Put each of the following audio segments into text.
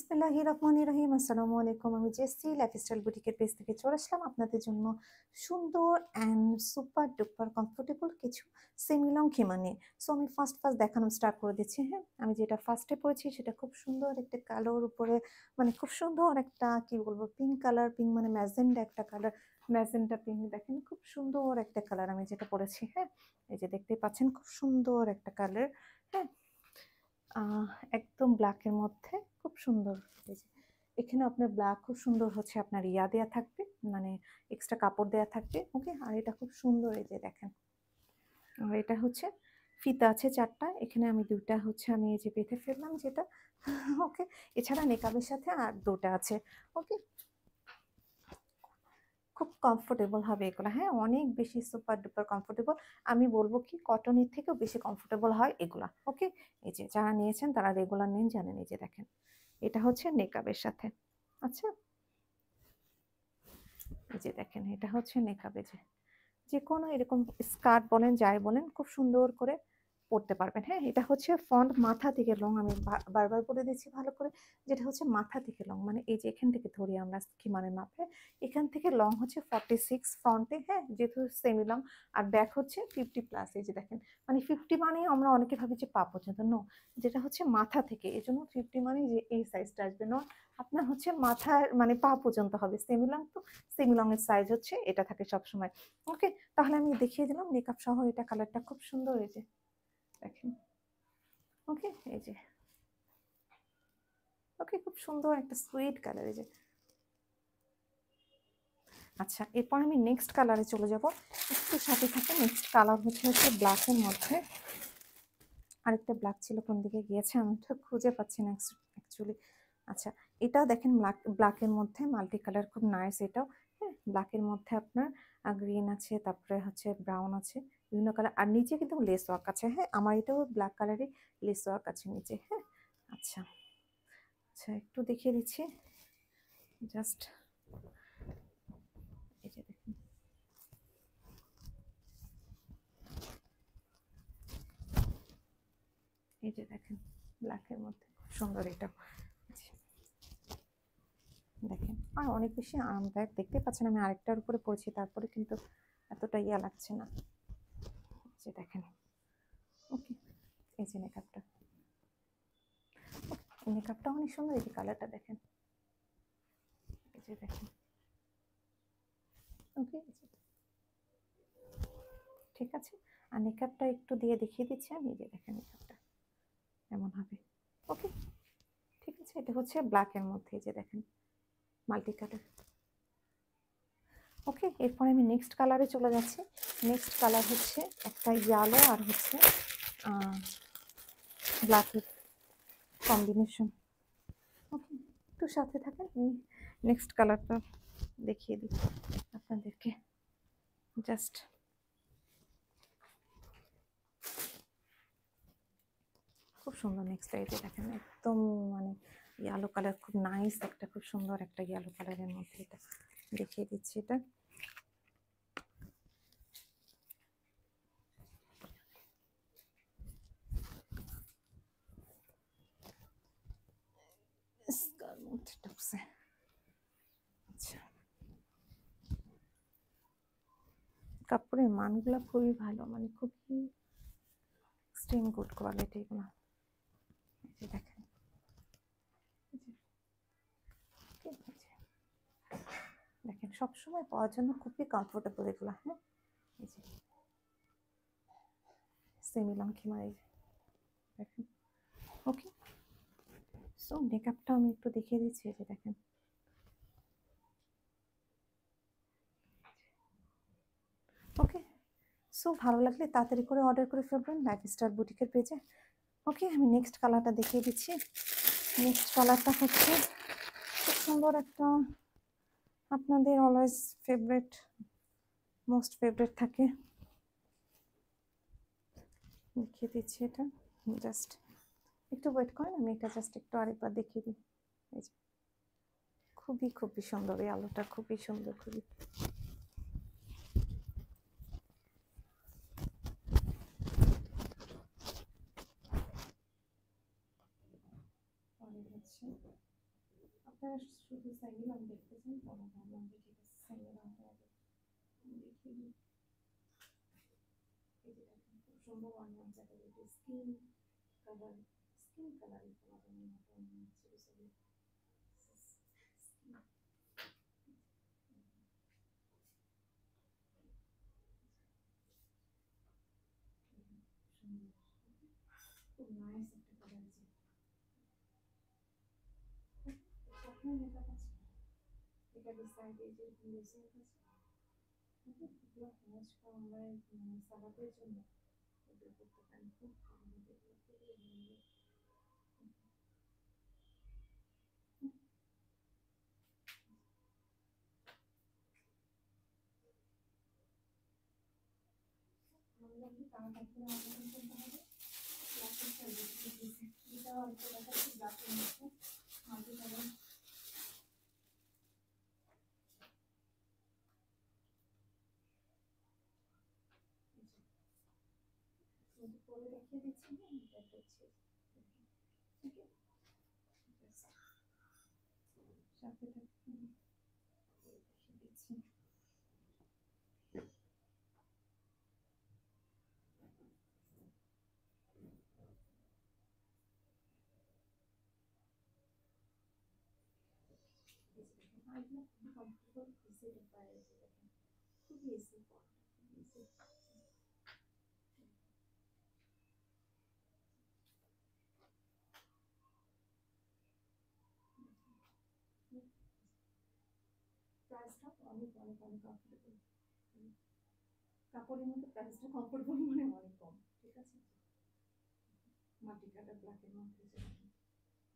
বিসমিল্লাহির রহমানির রহিম। আসসালামু আলাইকুম। আমি জেসি লাইফস্টাইল বুটিকের পেজ থেকে চলে আসলাম আপনাদের জন্য সুন্দর অ্যান্ড সুপার ডুপার কমফোর্টেবল কিছু সেমি লং খিমা নিয়ে। সো আমি ফার্স্ট দেখানো স্টার্ট করে দিচ্ছি। হ্যাঁ, আমি যেটা ফার্স্টে পরেছি সেটা খুব সুন্দর একটা কালোর উপরে, মানে খুব সুন্দর একটা কি বলবো, পিঙ্ক কালার, পিঙ্ক মানে ম্যাজেন্ডা একটা কালার, ম্যাজেন্ডা পিঙ্ক। দেখেন খুব সুন্দর একটা কালার আমি যেটা পরেছি। হ্যাঁ, এই যে দেখতেই পাচ্ছেন খুব সুন্দর একটা কালার। হ্যাঁ, আহ একদম ব্ল্যাকের মধ্যে খুব সুন্দর। এই যে এখানে আপনার ব্ল্যাক খুব সুন্দর হচ্ছে আপনার ইয়া দেয়া থাকবে, মানে এক্সট্রা কাপড় দেয়া থাকবে। ওকে, আর এটা খুব সুন্দর, এই যে দেখেন। আর এটা হচ্ছে ফিতা আছে ৪টা, এখানে আমি ২টা হচ্ছে আমি এই যে বেঁধে ফেললাম যেটা। ওকে, এছাড়া নেকাবের সাথে আর ২টা আছে। ওকে, খুব কমফোর্টেবল হবে এগুলো। হ্যাঁ, অনেক বেশি সুপার ডুপার কমফোর্টেবল। আমি বলব কি কটনের থেকেও বেশি কমফোর্টেবল হয় এগুলা। ওকে, এই যে যারা নিয়েছেন তারা রেগুলার নেন, জানেন। এই যে দেখেন, এটা হচ্ছে নেকাবের সাথে। আচ্ছা, এই যে দেখেন, এটা হচ্ছে নেকাবে। যে যে কোনো এরকম স্কার্ট বলেন যাই বলেন খুব সুন্দর করে পরতে পারবেন। হ্যাঁ, এটা হচ্ছে ফ্রন্ট মাথা থেকে লং, আমি বারবার বলে দিচ্ছি ভালো করে, যেটা হচ্ছে মাথা থেকে লং, মানে এই যে এখান থেকে ধরি আমরা স্কিমারের মাপে, এখান থেকে লং হচ্ছে 46 ফ্রন্টে। হ্যাঁ, যেহেতু সেমি লং, আর ব্যাক হচ্ছে 50+। এই যে দেখেন, মানে 50 মানে আমরা অনেকে ভাবি যে পা পর্যন্ত, নো, যেটা হচ্ছে মাথা থেকে, এই জন্য 50 মানে যে এই সাইজটা আসবে, নো, আপনার হচ্ছে মাথার মানে পা পর্যন্ত হবে। সেমি লং তো সেমি লং এর সাইজ হচ্ছে এটা থাকে সবসময়। ওকে, তাহলে আমি দেখিয়ে দিলাম মেকআপ সহ। এটা কালারটা খুব সুন্দর, এই যে দেখেন। ওকে, এই যে ওকে, খুব সুন্দর একটা সুইট কালার, এই যে। আচ্ছা, এরপর আমি নেক্সট কালারে চলে যাব। একটু সাথে থাকে। নেক্সট কালার হচ্ছে ব্ল্যাকের মধ্যে। আরেকটা ব্ল্যাক ছিল, কোন দিকে গিয়েছে আমি তো খুঁজে পাচ্ছি না অ্যাকচুয়ালি। আচ্ছা, এটাও দেখেন ব্ল্যাকের মধ্যে মাল্টি কালার, খুব নাইস এটাও। হ্যাঁ, ব্ল্যাকের মধ্যে আপনার গ্রিন আছে, তারপরে হচ্ছে ব্রাউন আছে, বিভিন্ন কালার। আর নিচে কিন্তু লেস ওয়ার্ক আছে। হ্যাঁ, আমার এটাও ব্ল্যাক কালারই লেস ওয়ার্ক আছে নিচে। হ্যাঁ, আচ্ছা আচ্ছা, একটু দেখিয়ে দিচ্ছি জাস্ট। এই যে দেখুন, এই যে দেখেন, ব্ল্যাকের মধ্যে খুব সুন্দর এটা। দেখেন, আর অনেক বেশি আরামদায়ক। দেখতে পাচ্ছেন আমি আরেকটার উপরে পড়েছি, তারপরে কিন্তু এতটা ইয়া লাগছে না। যে দেখেন, ওকে, এই যে মেকআপটা, এই মেকআপটা অনেক সুন্দর। এই যে কালারটা দেখেন, এই যে দেখেন। ওকে, ঠিক আছে। আর মেকআপটা একটু দিয়ে দেখিয়ে দিচ্ছি আমি। এই যে দেখেন, মেকআপটা এমন হবে। ওকে, ঠিক আছে। এটা হচ্ছে ব্ল্যাকের মধ্যে, এই যে দেখেন, মাল্টি কালার। ওকে, এরপর আমি নেক্সট কালারে চলে যাচ্ছি। নেক্সট কালার হচ্ছে একটা ইয়েলো আর হচ্ছে ব্ল্যাকের কম্বিনেশন। ওকে, একটু সাথে থাকেন, আমি নেক্সট কালারটা দেখিয়ে দিই আপনাদেরকে। জাস্ট খুব সুন্দর। নেক্সট এই যে দেখেন, একদম মানে ইয়েলো কালার, খুব নাইস একটা, খুব সুন্দর একটা ইয়েলো কালারের মধ্যে এটা দেখিয়ে দিচ্ছি। এটা মধ্যে ঢুকছে। আচ্ছা, কাপড়ের মানগুলো খুবই ভালো, মানে খুবই এক্সট্রিম গুড কোয়ালিটি এগুলো। এই যে দেখেন, দেখেন সবসময় পাওয়ার জন্য খুবই কমফোর্টেবল এগুলো। হ্যাঁ, এই যে সেমি লং খিমা, এই যে দেখেন। ওকে, সো মেকআপটা আমি একটু দেখিয়ে দিচ্ছি। এই যে দেখেন, ওকে। সো ভালো লাগলে তাড়াতাড়ি করে অর্ডার করে ফেলবেন লাইফস্টাইল বুটিকের পেজে। ওকে, আমি নেক্সট কালারটা দেখিয়ে দিচ্ছি। নেক্সট কালারটা হচ্ছে খুব সুন্দর একটা, আপনাদের অলওয়েজ ফেভারিট, মোস্ট ফেভারিট থাকে। দেখিয়ে দিচ্ছি এটা। জাস্ট একটু ওয়েট করেন, আমি এটা জাস্ট একটু আরেকবার দেখিয়ে দিই। এই যে খুবই খুবই সুন্দর, এই আলোটা খুবই সুন্দর, খুবই। আপনারা শুধু সেমিলন দেখতেছেন, তো আমি ভাবলাম যে ঠিক আছে সেমিলনটা আগে দেখিয়ে দিই। এই যে দেখেন খুব সুন্দর অনিয়ন কালার, এটা স্কিন কালার, স্কিন কালারই বলা যায় না, অনিয়ন সরি স্কিন। সুন্দর, খুব নাইস একটা কালার। যে আপনার মেকআপ আছে, এটা সাইডে যেরকম লেসের আছে, এগুলো হ্যাচ করা আমরা সালাদের জন্য এগুলো করতে পারি, খুব ভালো হবে এগুলো, খুবই ভালো হবে। আমরা কি কালারটা পুরো আলাদা করতে হবে, ব্ল্যাকের সাইডে এটা অল্প দেখাচ্ছি ব্ল্যাকের মধ্যে মাল্টি কালার। পরে দেখিয়ে দিচ্ছি না, এটা হচ্ছে ঠিক আছে, সাথে দেখিয়ে দিচ্ছি। আইগুলো খুবই কমফোর্টেবল, ইজি টু পায়, দেখেন খুবই ইজি, খুবই ইজি। প্রাইসটা অনেক অনেক অনেক কমফোর্টেবল, কাপড়ের মধ্যে প্রাইসটা কমফোর্টেবল মানে অনেক কম, ঠিক আছে। মাটি কাটা ব্ল্যাকের মধ্যে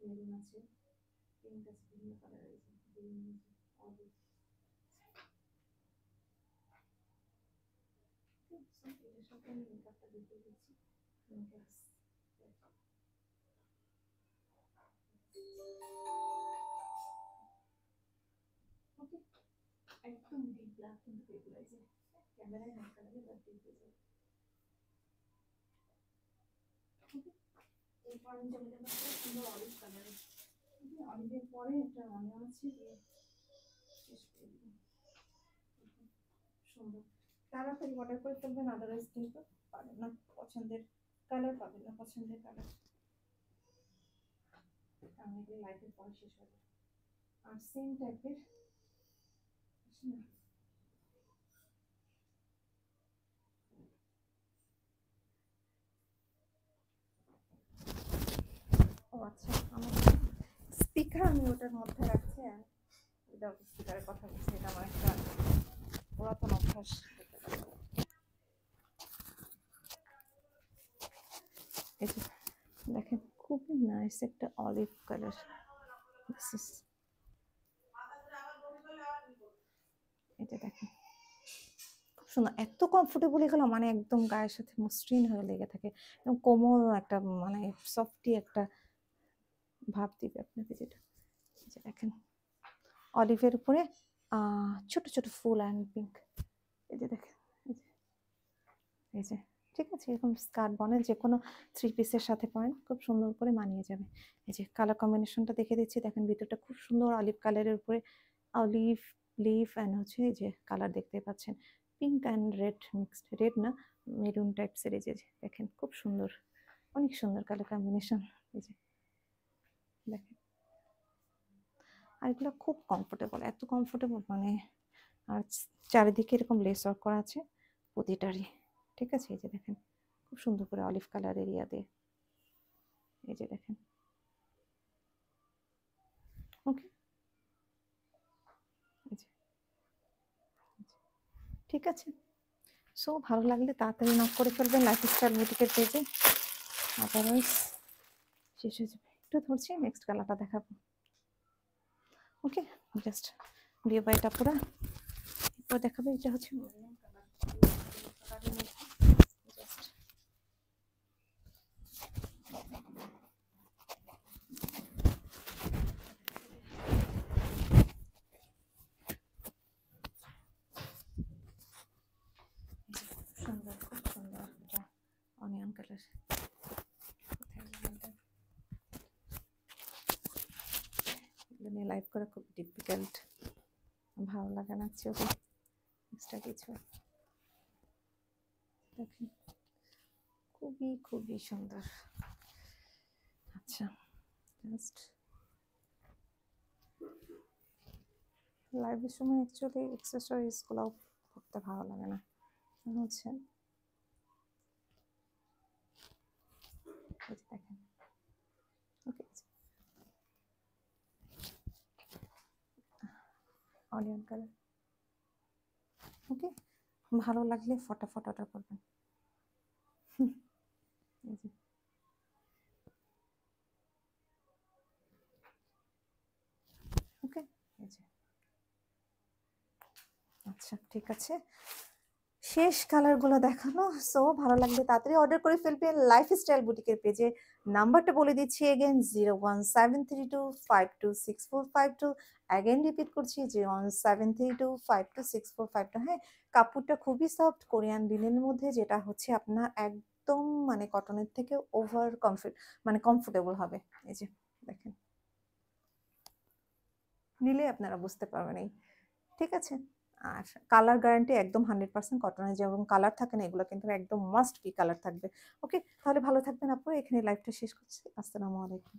মেরুন আছে, পিঙ্ক আছে, বিভিন্ন কালার আছে, গ্রিন আছে, অলিভ। এটার সাথে আমি মেকআপটা দেখিয়ে দিচ্ছি। ওকে, একদম ডিপ ব্ল্যাক কিন্তু এগুলো, এই যে ক্যামেরায় না কালারে বাট ডিপ হয়ে যাবে। এরপর আমি চলে যাবো সুন্দর অলিভ কালারে। অলিভের পরে একটা অনিয়ন আছে, দিয়ে শেষ করে দিব। সুন্দর, তাড়াতাড়ি অর্ডার করে ফেলবেন, আদারওয়াইজ কিন্তু পাবেন না পছন্দের কালার, পাবেন না পছন্দের কালার, কারণ এগুলো লাইটের পরে শেষ হয়ে যাবে। আর সেম টাইপের না, ও আচ্ছা, আমার স্পিকার আমি ওটার মধ্যে রাখছি, আর উইদাউট স্পিকারের কথা বলছি, এটা আমার একটা পুরাতন অভ্যাস। এই যে দেখেন খুবই নাইস একটা অলিভ কালার, এটা দেখেন খুব সুন্দর, এত কমফোর্টেবল এগুলো, মানে একদম গায়ের সাথে মসৃণ হয়ে লেগে থাকে, এবং কোমল একটা মানে সফটি একটা ভাব দিবে আপনাকে, যেটা যে দেখেন অলিভের উপরে ছোট ছোট ফুল অ্যান্ড পিঙ্ক, এই যে দেখেন, এই যে ঠিক আছে, এরকম স্কার্ট বনেল যে কোনো থ্রি পিসের সাথে পরেন, খুব সুন্দর করে মানিয়ে যাবে। এই যে কালার কম্বিনেশনটা দেখে দিচ্ছি, দেখেন ভিতরটা খুব সুন্দর অলিভ কালারের উপরে অলিভ লিফ অ্যান্ড হচ্ছে এই যে কালার দেখতে পাচ্ছেন, pink and red mixed, red না মেরুন টাইপসের, এই যে দেখেন খুব সুন্দর, অনেক সুন্দর কালার কম্বিনেশন। এই যে দেখেন, আর এগুলো খুব কমফোর্টেবল, এত কমফোর্টেবল মানে, আর চারিদিকে এরকম লেস ওয়ার্ক করা আছে প্রতিটারই, ঠিক আছে। এই যে দেখেন খুব সুন্দর করে অলিভ কালার এরিয়া দিয়ে, এই যে দেখেন, ওকে, ঠিক আছে। সো ভালো লাগলে তাড়াতাড়ি নক করে ফেলবেন লাইফস্টাইল বুটিকের পেজে, আদারওয়াইজ শেষ হয়ে যাবে। একটু ধরছি, নেক্সট কালারটা দেখাবো। ওকে, জাস্ট ভিউ বাইটা পুরো এরপর দেখাবে। এটা হচ্ছে সুন্দর, খুব সুন্দর এটা অনিয়ন কালার, নিয়ে লাইভ করা খুব ডিফিকাল্ট, ভালো লাগে না অ্যাকচুয়ালি এক্সট্রা কিছু। দেখেন খুবই খুবই সুন্দর। আচ্ছা জাস্ট লাইভের সময় অ্যাকচুয়ালি এক্সেসরিজগুলোও করতে ভালো লাগে না, হচ্ছে দেখেন ওকে অনিয়ন কালার। ওকে ভালো লাগলে ফটাফট অর্ডার করবেন। ওকে আচ্ছা ঠিক আছে, শেষ কালারগুলো দেখানো। সো ভালো লাগলে তাড়াতাড়ি অর্ডার করে ফেলবেন লাইফস্টাইল বুটিকের পেজে। নাম্বারটা বলে দিচ্ছি এগেন 01732526452। অ্যাগেন রিপিট করছি 01732526452। হ্যাঁ, কাপড়টা খুবই সফট কোরিয়ান লিনেনের মধ্যে, যেটা হচ্ছে আপনার একদম মানে কটনের থেকে ওভার কমফোর্টেবল হবে। এই যে দেখেন, নিলে আপনারা বুঝতে পারবেন। এই ঠিক আছে, আর কালার গ্যারান্টি একদম 100%। কটনের যেমন কালার থাকে না, এগুলো কিন্তু একদম মাস্ট বি কালার থাকবে। ওকে তাহলে ভালো থাকবেন আপু, এখানে লাইভটা শেষ করছি। আসসালামু আলাইকুম।